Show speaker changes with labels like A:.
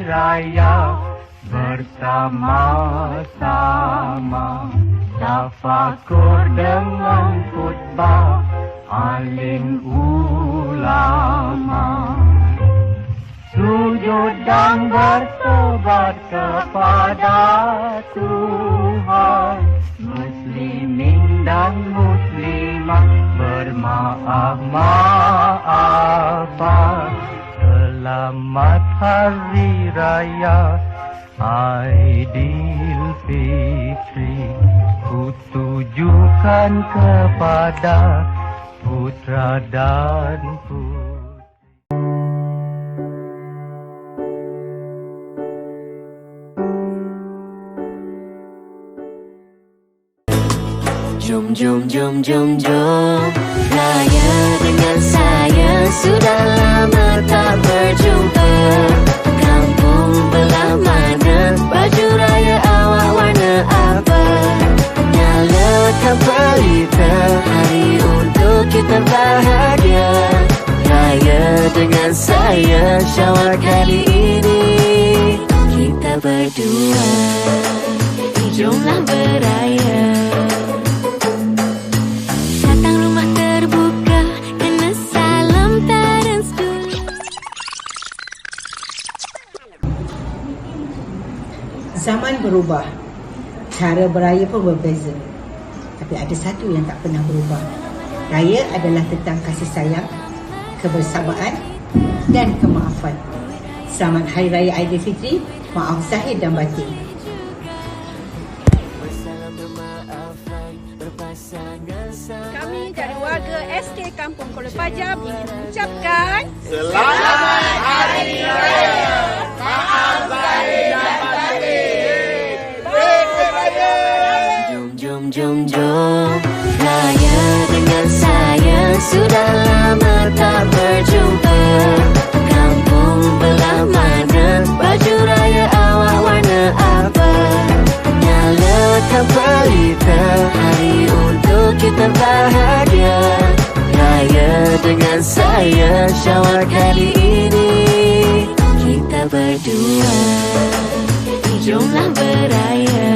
A: raya bersama-sama, tafakur dengan khutbah alim ulama, sujud dan bertobat kepada Tuhan, muslimin dan muslimah bermaaf-maafan. Selamat Hari Raya Aidilfitri, ku tujukan kepada putra dan putri.
B: Jom, jom, jom, jom, jom raya dengan saya. Sudah lama tak berjumpa. Kampung belah mana? Baju raya awak warna apa? Nyalakan pelita, hari untuk kita bahagia. Raya dengan saya, Syawal kali ini kita berdua. Jomlah beraya.
C: Zaman berubah, cara beraya pun berbeza. Tapi ada satu yang tak pernah berubah. Raya adalah tentang kasih sayang, kebersamaan dan kemaafan. Selamat Hari Raya Aidilfitri, maaf zahir dan batin.
D: Kami dari warga SK Kampung Kuala Pajam ingin mengucapkan
E: Selamat Hari Raya. Maaf zahir dan batin.
B: Jom, jom, jom raya dengan saya. Sudah lama tak berjumpa. Kampung belah mana? Baju raya awak warna apa? Nyalakan pelita, hari untuk kita bahagia. Raya dengan saya, Syawal kali ini kita berdua. Jomlah beraya.